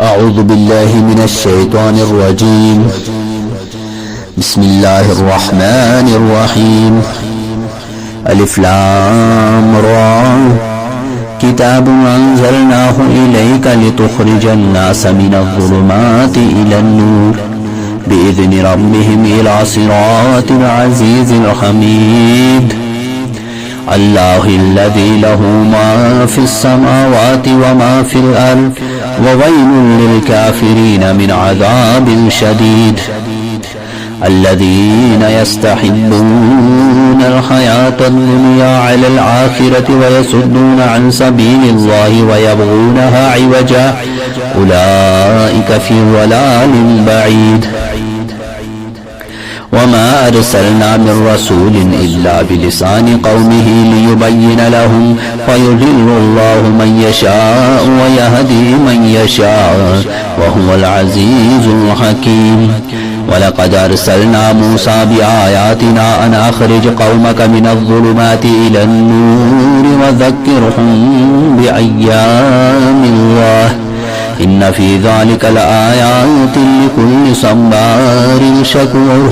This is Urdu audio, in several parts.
أعوذ بالله من الشيطان الرجيم. بسم الله الرحمن الرحيم. ألف لام را. كتاب أنزلناه إليك لتخرج الناس من الظلمات إلى النور بإذن ربهم إلى صراط العزيز الحميد. الله الذي له ما في السماوات وما في الأرض وويل للكافرين من عذاب شديد. الذين يستحبون الحياة الدنيا على الآخرة ويصدون عن سبيل الله ويبغونها عوجا أولئك في ضلال بعيد. وما أرسلنا من رسول إلا بلسان قومه ليبين لهم فيضل الله من يشاء ويهدي من يشاء وهو العزيز الحكيم. ولقد أرسلنا موسى بآياتنا أن أخرج قومك من الظلمات إلى النور وذكرهم بأيام الله إن في ذلك لآيات لكل صبار شكور.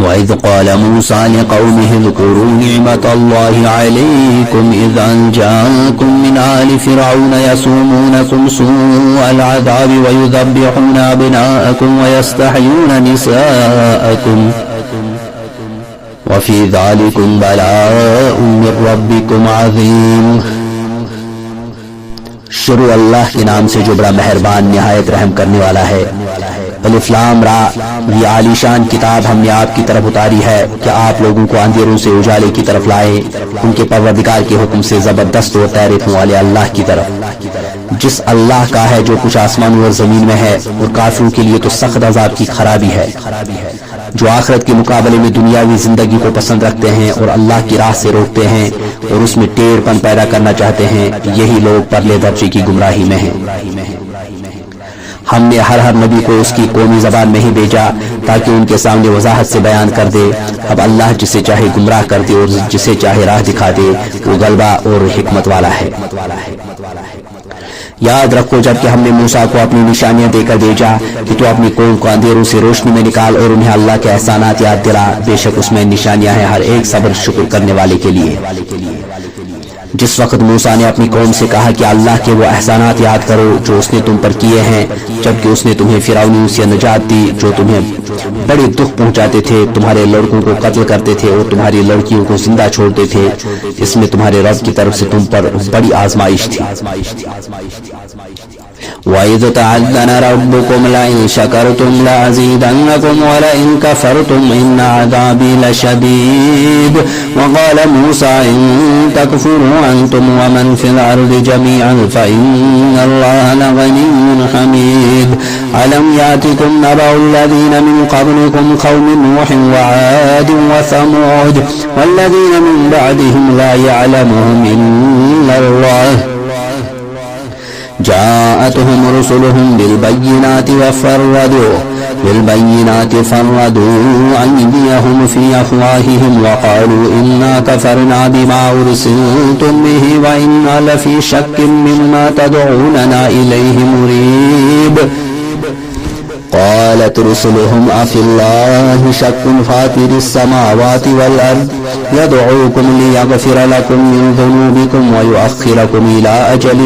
وإذ قال موسى لقومه اذكروا نعمة الله عليكم إذ أنجاكم من آل فرعون يسومونكم سوء العذاب ويذبحون أبناءكم ويستحيون نساءكم وفي ذلكم بلاء من ربكم عظيم. شروع اللہ کے نام سے جو بڑا مہربان نہایت رحم کرنے والا ہے. الف لام را. یہ عالی شان کتاب ہم نے آپ کی طرف اتاری ہے کہ آپ لوگوں کو اندھیروں سے اجالے کی طرف لائے ان کے پروردگار کے حکم سے زبردست اور تحریفوں والے اللہ کی طرف، جس اللہ کا ہے جو کچھ آسمانوں اور زمین میں ہے، اور کافروں کے لیے تو سخت عذاب کی خرابی ہے جو آخرت کے مقابلے میں دنیاوی زندگی کو پسند رکھتے ہیں اور اللہ کی راہ سے روکتے ہیں اور اس میں ٹیڑھ پن پیدا کرنا چاہتے ہیں. یہی لوگ پرلے درجے کی گمراہی میں ہیں. ہم نے ہر نبی کو اس کی قومی زبان میں ہی بھیجا تاکہ ان کے سامنے وضاحت سے بیان کر دے. اب اللہ جسے چاہے گمراہ کر دے اور جسے چاہے راہ دکھا دے. وہ غلبہ اور حکمت والا ہے. یاد رکھو جب کہ ہم نے موسیٰ کو اپنی نشانیاں دے کر بھیجا کہ تو اپنی قوم کو اندھیروں سے روشنی میں نکال اور انہیں اللہ کے احسانات یاد دلا. بے شک اس میں نشانیاں ہیں ہر ایک صبر شکر کرنے والے کے لیے. جس وقت موسیٰ نے اپنی قوم سے کہا کہ اللہ کے وہ احسانات یاد کرو جو اس نے تم پر کیے ہیں جبکہ اس نے تمہیں فرعونیوں سے نجات دی جو تمہیں بڑے دکھ پہنچاتے تھے، تمہارے لڑکوں کو قتل کرتے تھے اور تمہاری لڑکیوں کو زندہ چھوڑتے تھے. اس میں تمہارے رب کی طرف سے تم پر بڑی آزمائش تھی. وَإِذْ تَعَذَّنَ رَبُّكُمْ لَئِن شَكَرْتُمْ لَأَزِيدَنَّكُمْ وَلَئِن كَفَرْتُمْ إِنَّ عَذَابِي لَشَدِيدٌ. وَقَالَ مُوسَى إِن تَكْفُرُوا أَنْتُمْ وَمَنْ فِي الْأَرْضِ جَمِيعًا فَإِنَّ اللَّهَ لَغَنِيٌّ حَمِيدٌ. أَلَمْ يَأْتِكُمْ نَبَأُ الَّذِينَ مِنْ قَبْلِكُمْ قَوْمِ نُوحٍ وَعَادٍ وَثَمُودَ وَالَّذِينَ مِنْ بَعْدِهِمْ لَا يَعْلَمُهُمْ إِلَّا اللَّهُ جاءتهم رسلهم بالبينات فردوا أيديهم في أفواههم وقالوا إنا كفرنا بما أرسلتم به وإنا لفي شك مما تدعوننا إليه مريب. قالت رسلهم أفي الله شك فاطر السماوات والأرض يدعوكم ليغفر لكم من ذنوبكم ويؤخركم إلى أجل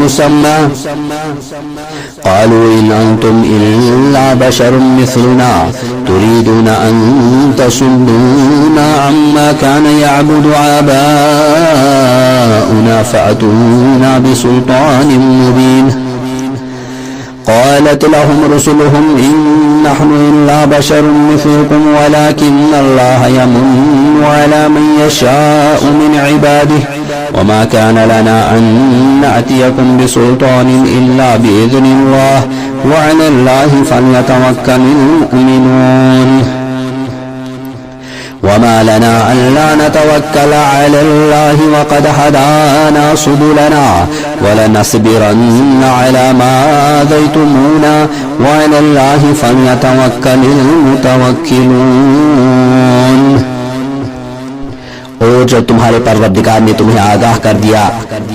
مسمى قالوا إن أنتم إلا بشر مثلنا تريدون أن تصدونا عما كان يعبد آباؤنا فأتونا بسلطان مبين. قالت لهم رسلهم إن نحن إلا بشر مثلكم ولكن الله يمن على من يشاء من عباده وما كان لنا أن نأتيكم بسلطان إلا بإذن الله وعلى الله فليتوكل المؤمنون. وما لنا ألا نتوكل على الله وقد هدانا سبلنا ولنصبرن على ما آذيتمونا وعلى الله فليتوكل المتوكلون. اور اور جب تمہارے پروردگار نے تمہیں آگاہ کر دیا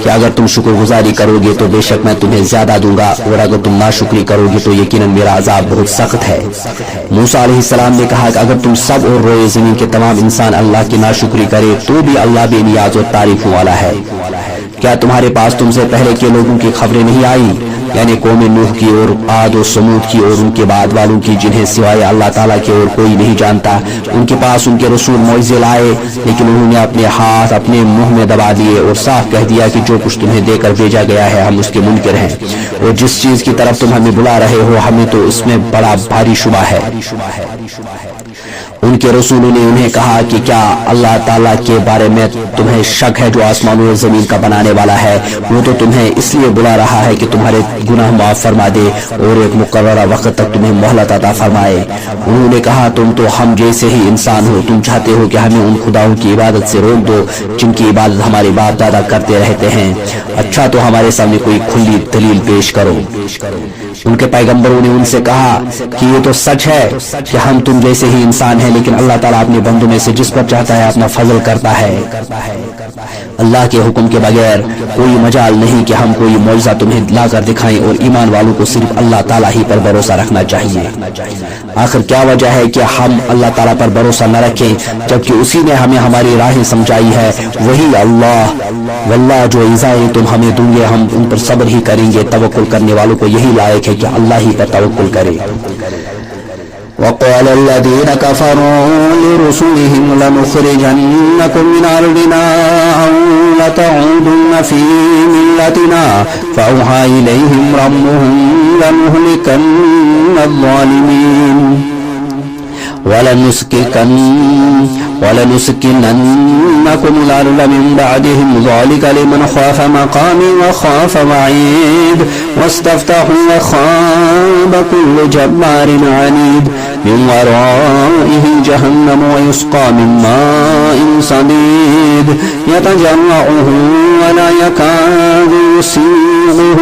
کہ اگر تم شکر گزاری کرو گے تو بے شک میں تمہیں زیادہ دوں گا اور اگر تم ناشکری کرو گے تو یقیناً میرا عذاب بہت سخت ہے۔ موسیٰ علیہ السلام نے کہا کہ اگر تم سب اور روئے زمین کے تمام انسان اللہ کی ناشکری کرے تو بھی اللہ بے نیاز اور تعریفوں والا ہے۔ کیا تمہارے پاس تم سے پہلے کے لوگوں کی خبریں نہیں آئی، یعنی قوم نوح کی اور عاد و سمود کی اور ان کے بعد والوں کی جنہیں سوائے اللہ تعالیٰ کے اور کوئی نہیں جانتا؟ ان کے پاس ان کے رسول معجزے لائے لیکن انہوں نے اپنے ہاتھ اپنے منہ میں دبا دیے اور صاف کہہ دیا کہ جو کچھ تمہیں دے کر بھیجا گیا ہے ہم اس کے منکر ہیں، اور جس چیز کی طرف تم ہمیں بلا رہے ہو ہمیں تو اس میں بڑا بھاری شبہ ہے۔ ان کے رسولوں نے انہیں کہا کہ کیا اللہ تعالیٰ کے بارے میں تمہیں شک ہے جو آسمانوں اور زمین کا بنانے والا ہے؟ وہ تو تمہیں اس لیے بلا رہا ہے کہ تمہارے گناہ معاف فرما دے اور ایک مقررہ وقت تک تمہیں مہلت عطا فرمائے۔ انہوں نے کہا تم تو ہم جیسے ہی انسان ہو، تم چاہتے ہو کہ ہمیں ان خداؤں کی عبادت سے روک دو جن کی عبادت ہمارے باپ دادا کرتے رہتے ہیں۔ اچھا تو ہمارے سامنے کوئی کھلی دلیل پیش کرو۔ ان کے پیغمبروں نے ان سے کہا کہ یہ تو سچ ہے کہ ہم تم جیسے ہی انسان ہیں، لیکن اللہ تعالیٰ اپنے بندوں میں سے جس پر چاہتا ہے اپنا فضل کرتا ہے۔ اللہ کے حکم کے بغیر کوئی مجال نہیں کہ ہم کوئی معجزہ تمہیں لا کر دکھائیں، اور ایمان والوں کو صرف اللہ تعالیٰ ہی پر بھروسہ رکھنا چاہیے۔ آخر کیا وجہ ہے کہ ہم اللہ تعالیٰ پر بھروسہ نہ رکھیں جبکہ اسی نے ہمیں ہماری راہیں سمجھائی ہے؟ وہی اللہ، واللہ جو ایزائیں تم ہمیں دوں گے ہم ان پر صبر ہی کریں گے۔ توکل کرنے والوں کو یہی لائق ہے کہ اللہ ہی پر توکل کرے۔ وقال الذين كفروا لرسلهم لنخرجنكم من أرضنا أو لتعودن في ملتنا فأوحى إليهم ربهم لنهلكن الظالمين ولنسكننكم الأرض من بعدهم ذلك لمن خاف مقامي وخاف وعيد واستفتحوا وخاب كل جبار عنيد من ورائه جهنم ويسقى من ماء صديد يتجرعه ولا يكاد يسيغه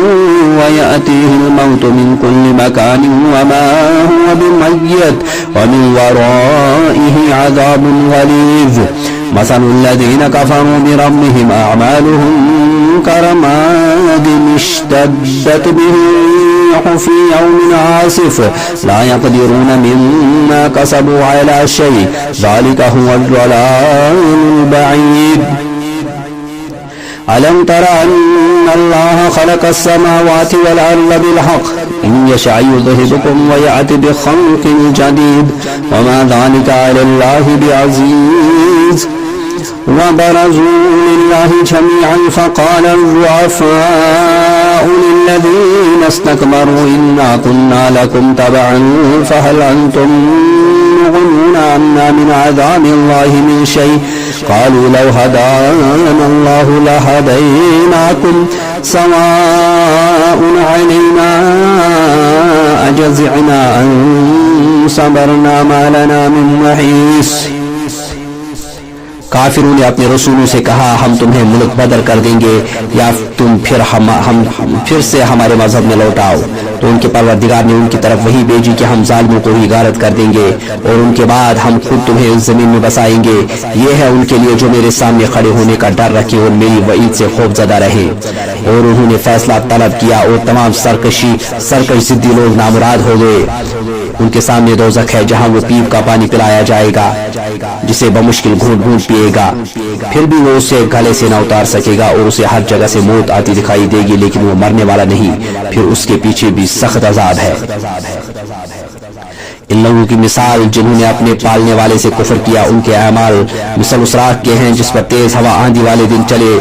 ويأتيه الموت من كل مكان وما هو بميت ومن ورائه عذاب غليظ مثل الذين كفروا بربهم أعمالهم كرماد اشتدت به الريح في يوم عاصف لا يقدرون مما كسبوا على شيء ذلك هو الضلال البعيد ألم تر أن الله خلق السماوات والأرض بالحق إن يشاء يذهبكم ويأتي بخلق جديد وما ذلك على الله بعزيز وبرزوا لله جميعا فقال الضعفاء للذين استكبروا إنا كنا لكم تبعا فهل أنتم مغنون عنا من عذاب الله من شيء قالوا لو هدانا الله لهديناكم سواء علينا أجزعنا أن صبرنا ما لنا من محيص۔ کافروں نے اپنے رسولوں سے کہا ہم تمہیں ملک بدر کر دیں گے یا تم پھر سے ہمارے مذہب میں لوٹاؤ، تو ان کے پروردگار نے ان کی طرف وہی بھیجی کہ ہم ظالموں کو ہی غارت کر دیں گے اور ان کے بعد ہم خود تمہیں اس زمین میں بسائیں گے۔ یہ ہے ان کے لیے جو میرے سامنے کھڑے ہونے کا ڈر رکھے اور میری وعید سے خوف زدہ رہے۔ اور انہوں نے فیصلہ طلب کیا اور تمام سرکش ضدی لوگ نامراد ہو گئے۔ ان کے سامنے دوزخ ہے جہاں وہ پیپ کا پانی پلایا جائے گا جسے بمشکل گھونٹ گھونٹ پیے گا، پھر بھی وہ اسے گلے سے نہ اتار سکے گا اور اسے ہر جگہ سے موت آتی دکھائی دے گی لیکن وہ مرنے والا نہیں، پھر اس کے پیچھے بھی سخت عذاب ہے۔ ان لوگوں کی مثال جنہوں نے اپنے پالنے والے سے کفر کیا، ان کے اعمال مثل اس راکھ کے ہیں جس پر تیز ہوا آندھی والے دن چلے،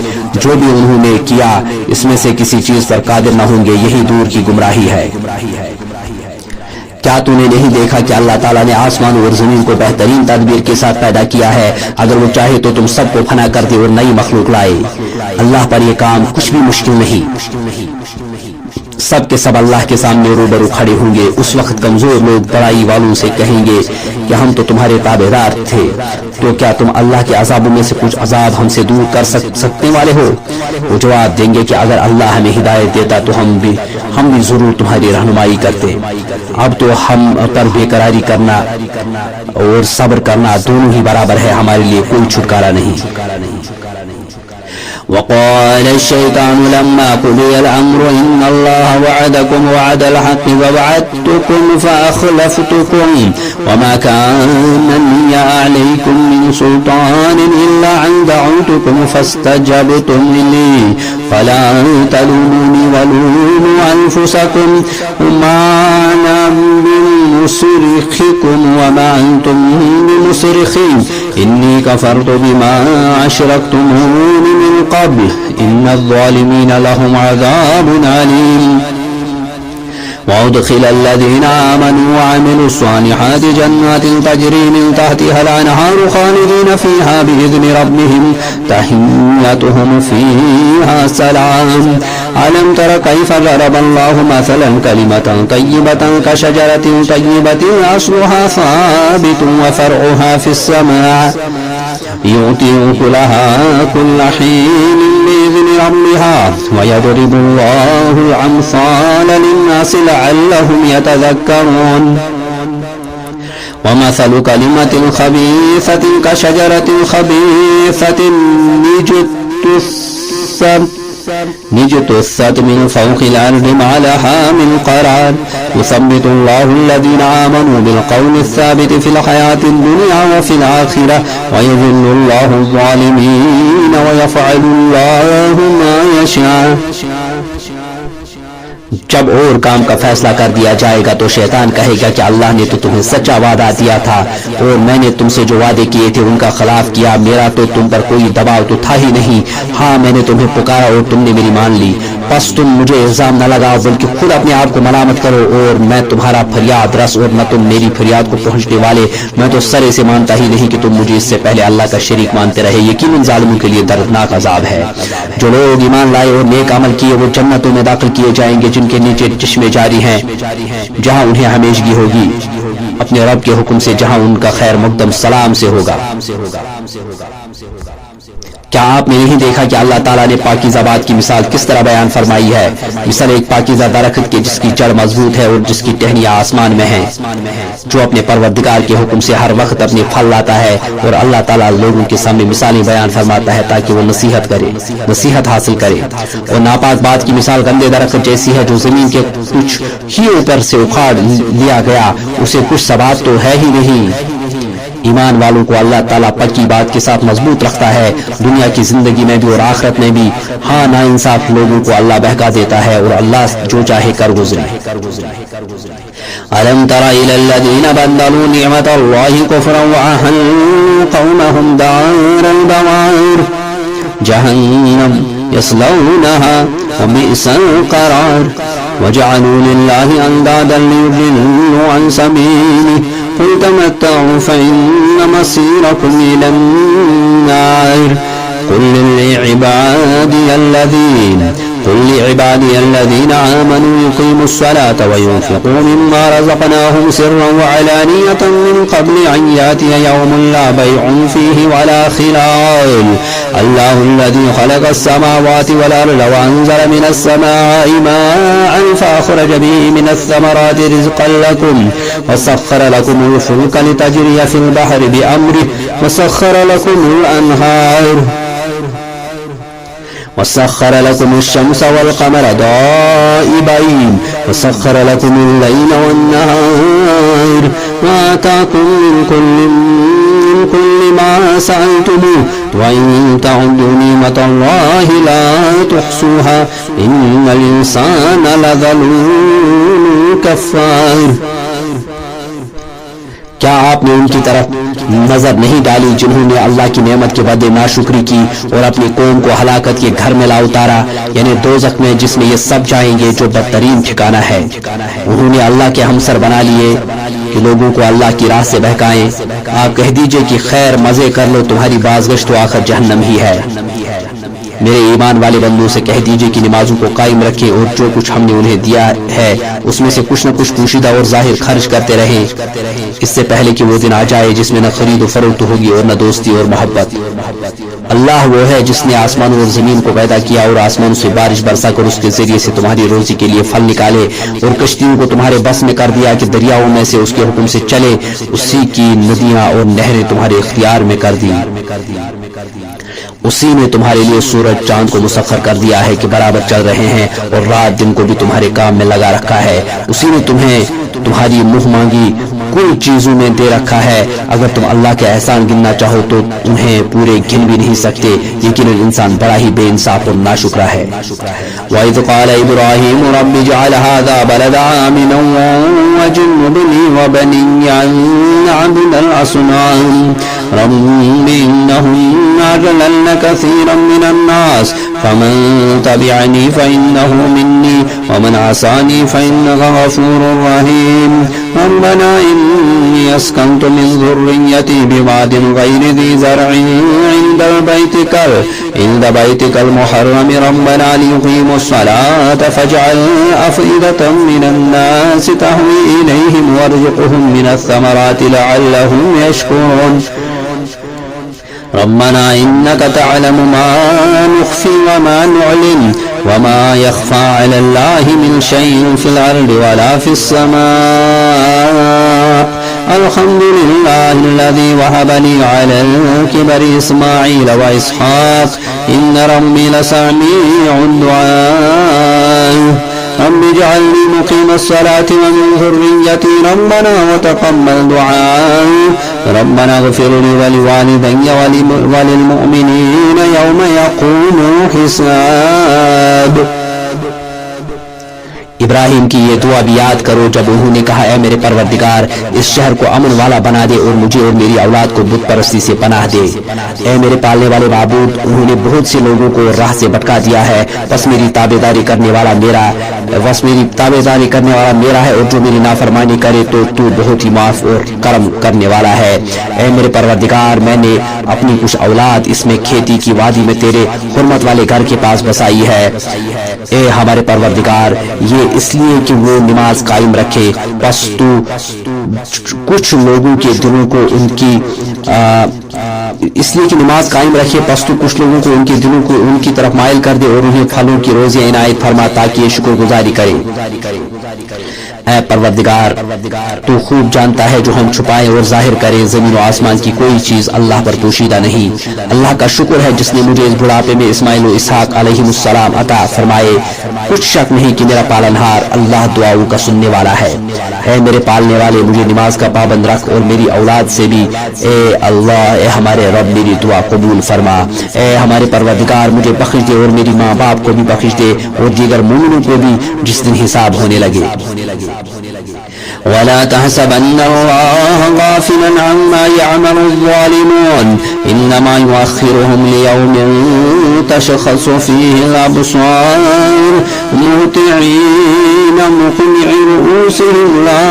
جو بھی انہوں نے کیا اس میں سے کسی چیز پر قادر نہ ہوں گے، یہی دور کی گمراہی ہے۔ کیا تو نے نہیں دیکھا کہ اللہ تعالیٰ نے آسمان اور زمین کو بہترین تدبیر کے ساتھ پیدا کیا ہے؟ اگر وہ چاہے تو تم سب کو فنا کر دے اور نئی مخلوق لائے۔ اللہ پر یہ کام کچھ بھی مشکل نہیں۔ سب کے سب اللہ کے سامنے روبرو کھڑے ہوں گے۔ اس وقت کمزور لوگ بڑائی والوں سے کہیں گے کہ ہم تو تمہارے تابعدار تھے، تو کیا تم اللہ کے عذابوں میں سے کچھ عذاب ہم سے دور کر سکنے والے ہو؟ وہ جواب دیں گے کہ اگر اللہ ہمیں ہدایت دیتا تو ہم بھی ضرور تمہاری رہنمائی کرتے. اب تو ہم پر بے قراری کرنا اور صبر کرنا دونوں ہی برابر ہے، ہمارے لیے کوئی چھٹکارا نہیں. وقال الشيطان لما قضي الأمر إن الله وعدكم وعد الحق ووعدتكم فأخلفتكم وما كان لي عليكم من سلطان إلا أن دعوتكم فاستجبتم لي فلا تلوموني ولوموا أنفسكم وما أنا بمصرخكم وما أنتم بمصرخي إني كفرت بما أشركتمون من قبل إن الظالمين لهم عذاب أليم. وأدخل الذين آمنوا وعملوا الصالحات جنات تجري من تحتها الأنهار خالدين فيها بإذن ربهم تحيتهم فيها سلام. ألم تر كيف ضرب الله مثلا كلمة طيبة كشجرة طيبة أصلها ثابت وفرعها في السماء يؤتي أكلها كل حين بإذن ربها ويضرب الله الأمثال للناس لعلهم يتذكرون. ومثل كلمة خبيثة كشجرة خبيثة نجتثت من فوق الأرض ما لها من قرار يثبت الله الذين آمنوا بالقول الثابت في الحياة الدنيا وفي الآخرة ويذل الله الظالمين ويفعل الله ما يشاء. جب اور کام کا فیصلہ کر دیا جائے گا تو شیطان کہے گا کہ اللہ نے تو تمہیں سچا وعدہ دیا تھا اور میں نے تم سے جو وعدے کیے تھے ان کا خلاف کیا. میرا تو تم پر کوئی دباؤ تو تھا ہی نہیں. ہاں میں نے تمہیں پکارا اور تم نے میری مان لی. بس تم مجھے الزام نہ لگاؤ بلکہ خود اپنے آپ کو ملامت کرو اور میں تمہارا فریاد رس اور نہ تم میری فریاد کو پہنچنے والے. میں تو سرے سے مانتا ہی نہیں کہ تم مجھے اس سے پہلے اللہ کا شریک مانتے رہے. یقیناً ظالموں کے لیے دردناک عذاب ہے. جو لوگ ایمان لائے اور نیک عمل کیے وہ جنتوں میں داخل کیے جائیں گے جن کے نیچے چشمے جاری ہیں جہاں انہیں ہمیشگی ہوگی اپنے رب کے حکم سے، جہاں ان کا خیر مقدم سلام سے ہوگا. کیا آپ نے نہیں دیکھا کہ اللہ تعالیٰ نے پاکیزہ بات کی مثال کس طرح بیان فرمائی ہے؟ مثال ایک پاکیزہ درخت کے جس کی جڑ مضبوط ہے اور جس کی ٹہنیاں آسمان میں ہیں، جو اپنے پروردگار کے حکم سے ہر وقت اپنے پھل لاتا ہے. اور اللہ تعالیٰ لوگوں کے سامنے مثالیں بیان فرماتا ہے تاکہ وہ نصیحت حاصل کرے. اور ناپاک بات کی مثال گندے درخت جیسی ہے جو زمین کے کچھ ہی اوپر سے اکھاڑ لیا گیا، اسے کچھ ثبات تو ہے ہی نہیں. ایمان والوں کو اللہ تعالیٰ پکی بات کے ساتھ مضبوط رکھتا ہے، دنیا کی زندگی میں بھی اور آخرت میں بھی. ہاں نا انصاف لوگوں کو اللہ بہکا دیتا ہے اور اللہ جو چاہے کر گزرے. ألم تر إلى الذين بدلوا نعمة الله كفرا وأحلوا قومهم دار البوار جهنم يصلونها وبئس القرار وجعلوا لله أندادا ليضلوا عن سبيله قل تمتعوا فإن مصيركم إلى النار قل لعبادي الذين آمنوا يقيموا الصلاة وينفقوا مما رزقناهم سرا وعلانية من قبل أن يأتي يوم لا بيع فيه ولا خلال الله الذي خلق السماوات والأرض وأنزل من السماء ماء فأخرج به من الثمرات رزقا لكم وسخر لكم الفلك لتجري في البحر بأمره وسخر لكم الأنهار وسخر لكم الشمس والقمر دائبين وسخر لكم الليل والنهار وآتاكم من كل ما سألتموه وإن تعدوا نعمة الله لا تحصوها إن الإنسان لظلوم كفار. کیا آپ نے ان کی طرف نظر نہیں ڈالی جنہوں نے اللہ کی نعمت کے بدلے ناشکری کی اور اپنی قوم کو ہلاکت کے گھر میں لا اتارا، یعنی دوزخ میں جس میں یہ سب جائیں گے جو بدترین ٹھکانہ ہے. انہوں نے اللہ کے ہمسر بنا لیے کہ لوگوں کو اللہ کی راہ سے بہکائیں. آپ کہہ دیجئے کہ خیر مزے کر لو، تمہاری بازگشت تو آخر جہنم ہی ہے. میرے ایمان والے بندوں سے کہہ دیجئے کہ نمازوں کو قائم رکھیں اور جو کچھ ہم نے انہیں دیا ہے اس میں سے کچھ نہ کچھ پوشیدہ اور ظاہر خرچ کرتے رہیں، اس سے پہلے کہ وہ دن آ جائے جس میں نہ خرید و فروخت ہوگی اور نہ دوستی اور محبت. اللہ وہ ہے جس نے آسمانوں اور زمین کو پیدا کیا اور آسمانوں سے بارش برسا کر اس کے ذریعے سے تمہاری روزی کے لیے پھل نکالے اور کشتیوں کو تمہارے بس میں کر دیا کہ دریاؤں میں سے اس کے حکم سے چلے، اسی کی ندیاں اور نہریں تمہارے اختیار میں کر دی، اسی نے تمہارے لیے سورج چاند کو مسخر کر دیا ہے کہ برابر چل رہے ہیں اور رات دن کو بھی تمہارے کام میں لگا رکھا ہے، اسی نے تمہیں تمہاری منہ مانگی کل چیزوں میں دے رکھا ہے، اگر تم اللہ کے احسان گننا چاہو تو انہیں پورے گن بھی نہیں سکتے، یقیناً انسان بڑا ہی بے انصاف اور ناشکرا ہے۔ وَإِذْ قَالَ إِبْرَاهِيمُ رَبِّ اجْعَلْ هَذَا بَلَدًا آمِنًا وَاجْنُبْنِي وَبَنِيَّ أَن نَّعْبُدَ الْأَصْنَامَ رَبِّ إِنَّهُنَّ أَضْلَلْنَ كَثِيرًا مِّنَ النَّاسِ فَمَن تَبِعَنِي فَإِنَّهُ مِنِّي وَمَنْ عَصَانِي فَإِنَّكَ غَفُورٌ رَّحِيمٌ رَبَّنَا إِنِّي أَسْكَنتُ مِن ذُرِّيَّتِي بِوَادٍ غَيْرِ ذِي زَرْعٍ عند بيتك المحرم ربنا ليقيموا الصلاة فاجعل أفئدة من الناس تهوي إليهم وارزقهم من الثمرات لعلهم يشكرون ربنا إنك تعلم ما نخفي وما نعلن وما يخفى على الله من شيء في الأرض ولا في السماء الحمد لله الذي وهب لي على الكبر إسماعيل وإسحاق إن ربي لسميع الدعاء رب اجعلني مقيم الصلاة ومن ذريتي ربنا وتقبل دعائي ربنا اغفر لي ولوالدي وللمؤمنين يوم يقوم الحساب۔ ابراہیم کی یہ دعا بھی یاد کرو جب انہوں نے کہا اے میرے پروردگار اس شہر کو امن والا بنا دے اور مجھے اور میری اولاد کو بت پرستی سے پناہ دے۔ اے میرے پالنے والے معبود انہوں نے بہت سے لوگوں کو راہ سے بھٹکا دیا ہے، بس میری تابعداری کرنے والا میرا ہے اور جو میری نافرمانی کرے تو تو بہت ہی معاف اور کرم کرنے والا ہے۔ اے میرے پروردگار میں نے اپنی کچھ اولاد اس میں کھیتی کی وادی میں تیرے حرمت والے گھر کے پاس بسائی ہے۔ اے ہمارے پروردگار یہ اس لیے کہ وہ نماز قائم رکھے، بس تو کچھ لوگوں کے دلوں کو ان کے دلوں کو ان کی طرف مائل کر دے اور انہیں پھلوں کی روزیاں عنایت فرما تاکہ یہ شکر گزاری کریں۔ اے پروردگار تو خوب جانتا ہے جو ہم چھپائیں اور ظاہر کریں، زمین و آسمان کی کوئی چیز اللہ پر پوشیدہ نہیں۔ اللہ کا شکر ہے جس نے مجھے اس بڑھاپے میں اسماعیل و اسحاق علیہ السلام عطا فرمائے، کچھ شک نہیں کہ میرا پالنہار اللہ دعاؤں کا سننے والا ہے۔ اے میرے پالنے والے مجھے نماز کا پابند رکھ اور میری اولاد سے بھی اے اللہ اے ہمارے رب میری دعا قبول فرما۔ اے ہمارے پروردگار مجھے بخش دے اور میری ماں باپ کو بھی بخش دے اور دیگر مومنوں کو بھی جس دن حساب ہونے لگے۔ ولا تحسبن الله غافلا عما يعمل الظالمون انما يؤخرهم ليوم تشخص فيه الابصار مهطعين مقنعي رؤوسهم لا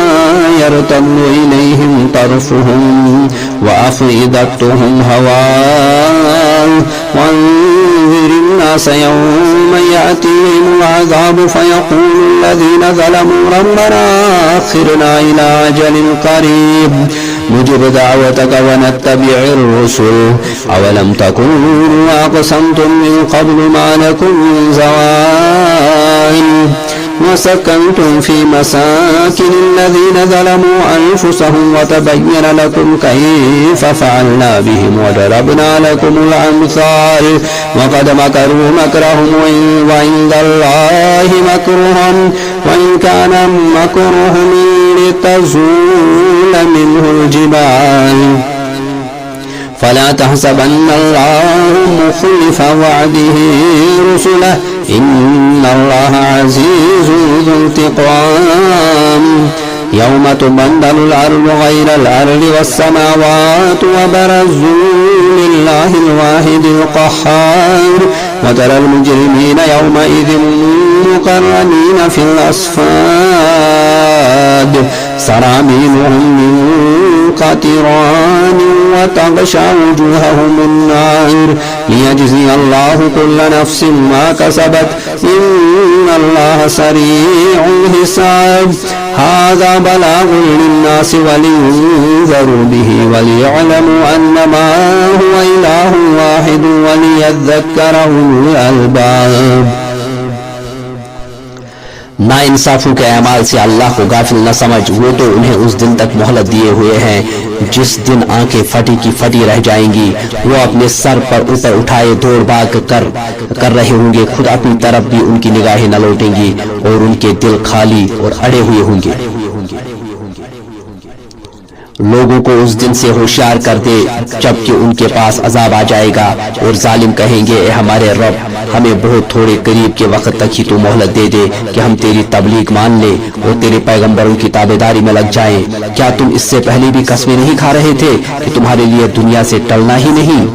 يرتد اليهم طرفهم وافئدتهم هواء وانذر الناس يوم يأتيهم العذاب فيقول الذين ظلموا ربنا أخرنا إلى أجل قريب نجب دعوتك ونتبع الرسل أولم تكونوا أقسمتم من قبل ما لكم من زوال وسكنتم في مساكن الذين ظلموا أنفسهم وتبين لكم كيف فعلنا بهم وضربنا لكم الأمثال وقد مكروا مكرهم وعند الله مكرهم وإن كان مكرهم لتزول منه الجبال فلا تحسبن الله مخلف وعده رسله إن الله عزيز ذو انتقام يوم تبدل الأرض غير الأرض والسماوات وبرزوا لله الواحد القهار وترى المجرمين يومئذ مقرنين في الأصفاد سرابيلهم من قطران وتغشى وجوههم النار لِيَجْزِيَ اللَّهُ كُلَّ نَفْسٍ مَا كَسَبَتْ إِنَّ اللَّهَ سَرِيعُ الْحِسَابِ هذا بلاغ للناس ولينذروا به وليعلموا أنما هو إله واحد وليذكر أولو الألباب۔ نا انصافوں کے اعمال سے اللہ کو غافل نہ سمجھ، وہ تو انہیں اس دن تک مہلت دیے ہوئے ہیں جس دن آنکھیں پھٹی کی پھٹی رہ جائیں گی۔ وہ اپنے سر پر اوپر اٹھائے دوڑ بھاگ کر رہے ہوں گے، خود اپنی طرف بھی ان کی نگاہیں نہ لوٹیں گی اور ان کے دل خالی اور اڑے ہوئے ہوں گے۔ لوگوں کو اس دن سے ہوشیار کر دے جبکہ ان کے پاس عذاب آ جائے گا اور ظالم کہیں گے اے ہمارے رب، ہمیں بہت تھوڑے قریب کے وقت تک ہی تو مہلت دے دے کہ ہم تیری تبلیغ مان لیں اور تیرے پیغمبروں کی تابعداری میں لگ جائیں۔ کیا تم اس سے پہلے بھی قسمیں نہیں کھا رہے تھے کہ تمہارے لیے دنیا سے ٹلنا ہی نہیں؟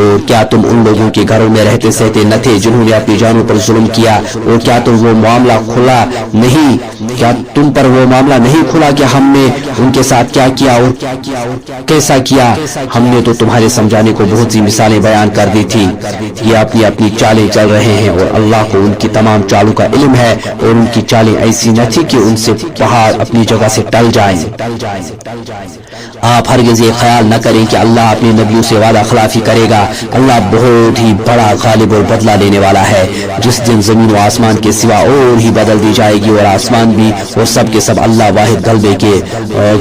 اور کیا تم ان لوگوں کے گھروں میں رہتے سہتے نہ تھے جنہوں نے اپنی جانوں پر ظلم کیا؟ اور کیا تم وہ معاملہ کھلا نہیں، کیا تم پر وہ معاملہ نہیں کھلا کہ ہم نے ان کے ساتھ کیا کیا اور کیسا کیا؟ ہم نے تو تمہارے سمجھانے کو بہت سی مثالیں بیان کر دی تھی۔ یہ اپنی اپنی چالیں چل رہے ہیں اور اللہ کو ان کی تمام چالوں کا علم ہے، اور ان کی چالیں ایسی نہ تھی کہ ان سے پہاڑ اپنی جگہ سے ٹل جائیں۔ آپ ہرگز یہ خیال نہ کریں کہ اللہ اپنے نبیوں سے وعدہ خلافی کرے گا۔ اللہ بہت ہی بڑا غالب اور بدلہ لینے والا ہے۔ جس دن زمین و آسمان کے سوا اور ہی بدل دی جائے گی اور آسمان بھی اور سب کے سب اللہ واحد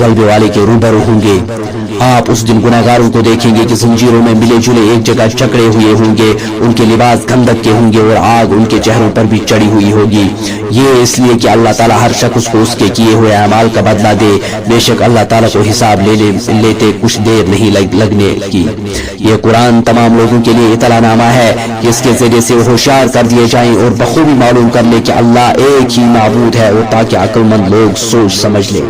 غلبے والے کے روبرو ہوں گے۔ آپ اس دن گناہگاروں کو دیکھیں گے کہ زنجیروں میں ملے جلے ایک جگہ جکڑے ہوئے ہوں گے، ان کے لباس گندک کے ہوں گے اور آگ ان کے چہروں پر بھی چڑھی ہوئی ہوگی۔ یہ اس لیے کہ اللہ تعالیٰ ہر شخص کو اس کے کیے ہوئے اعمال کا بدلہ دے۔ بے شک اللہ تعالیٰ کو حساب لیتے کچھ دیر نہیں لگنے کی۔ یہ قرآن تمام لوگوں کے لیے اطلاع نامہ ہے جس کے ذریعے سے ہوشیار کر دیے جائیں اور بخوبی معلوم کر لے کہ اللہ ایک ہی معبود ہے، اور تاکہ عقل مند لوگ سوچ سمجھ لیں۔